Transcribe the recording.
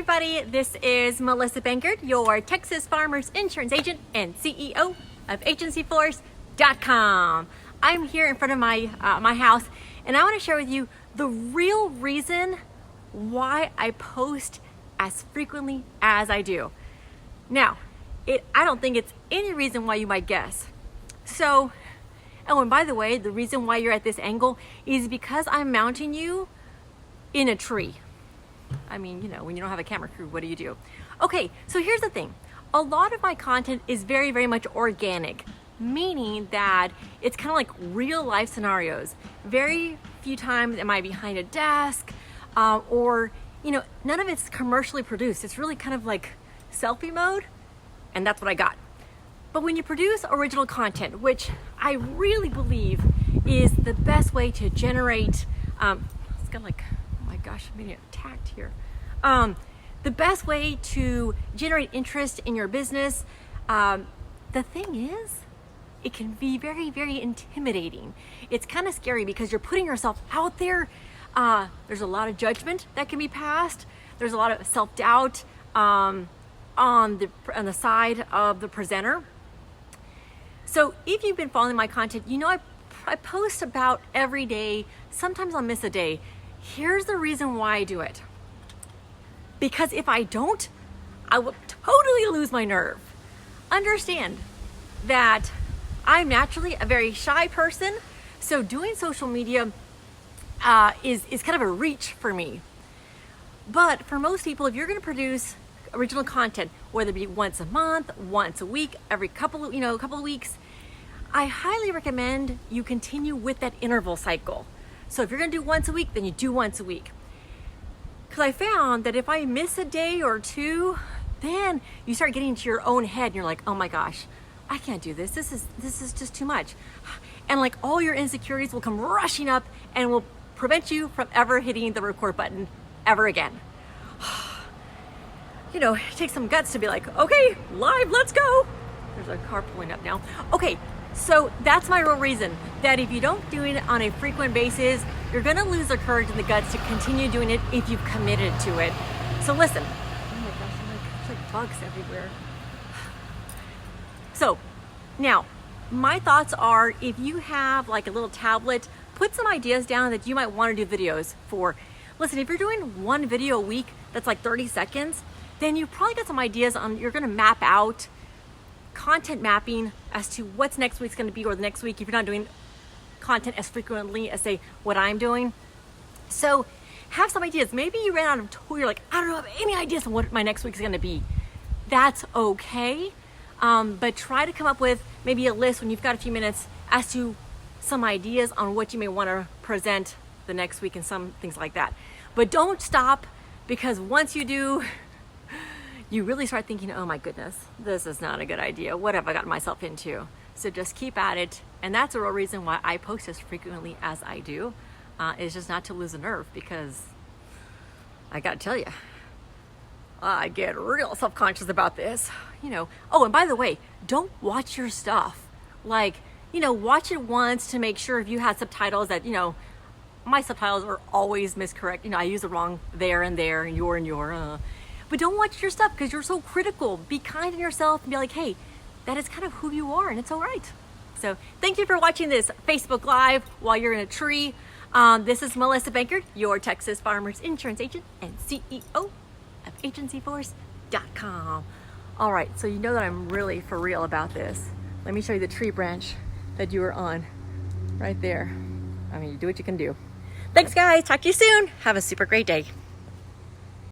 everybody, this is Melissa Bankard, your Texas Farmers Insurance Agent and CEO of agencyforce.com. I'm here in front of my house, and I want to share with you the real reason why I post as frequently as I do. Now, I don't think it's any reason why you might guess. So, and by the way, the reason why you're at this angle is because I'm mounting you in a tree. I mean, when you don't have a camera crew, what do? Okay, so here's the thing. A lot of my content is very, very much organic, meaning that it's kind of like real life scenarios. Very few times am I behind a desk or, none of it's commercially produced. It's really kind of like selfie mode, and that's what I got. But when you produce original content, which I really believe is the best way to generate, it's got like, oh my gosh, I'm being attacked here. The best way to generate interest in your business, the thing is, it can be very, very intimidating. It's kind of scary because you're putting yourself out there. There's a lot of judgment that can be passed. There's a lot of self-doubt on the side of the presenter. So if you've been following my content, I post about every day. Sometimes I'll miss a day. Here's the reason why I do it. Because if I don't, I will totally lose my nerve. Understand that I'm naturally a very shy person, so doing social media is kind of a reach for me. But for most people, if you're going to produce original content, whether it be once a month, once a week, every couple of weeks, I highly recommend you continue with that interval cycle. So if you're going to do once a week, then you do once a week. Because I found that if I miss a day or two, then you start getting into your own head and you're like, oh my gosh, I can't do this. This is just too much. And like all your insecurities will come rushing up and will prevent you from ever hitting the record button ever again. It takes some guts to be like, okay, live, let's go. There's a car pulling up now. Okay, so that's my real reason, that if you don't do it on a frequent basis, you're gonna lose the courage and the guts to continue doing it if you've committed to it. So listen, oh my gosh, there's like bugs everywhere. So now, my thoughts are, if you have like a little tablet, put some ideas down that you might wanna do videos for. Listen, if you're doing one video a week that's like 30 seconds, then you've probably got some ideas on, you're gonna map out content mapping as to what's next week's gonna be, or the next week if you're not doing content as frequently as, say, what I'm doing. So have some ideas. Maybe you ran out of tool, you're like, I don't have any ideas on what my next week's gonna be. That's okay, but try to come up with maybe a list when you've got a few minutes as to some ideas on what you may wanna present the next week and some things like that. But don't stop, because once you do, you really start thinking, oh my goodness, this is not a good idea. What have I gotten myself into? So just keep at it. And that's the real reason why I post as frequently as I do, is just not to lose a nerve, because I gotta tell you, I get real self-conscious about this, Oh, and by the way, don't watch your stuff. Like, watch it once to make sure if you have subtitles that, my subtitles are always miscorrect. I use the wrong there and there, and your. But don't watch your stuff because you're so critical. Be kind to yourself and be like, hey, that is kind of who you are, and it's all right. So thank you for watching this Facebook Live while you're in a tree. This is Melissa Bankard, your Texas Farmers Insurance Agent and CEO of agencyforce.com. All right, so you know that I'm really for real about this. Let me show you the tree branch that you were on right there. I mean, you do what you can do. Thanks, guys. Talk to you soon. Have a super great day.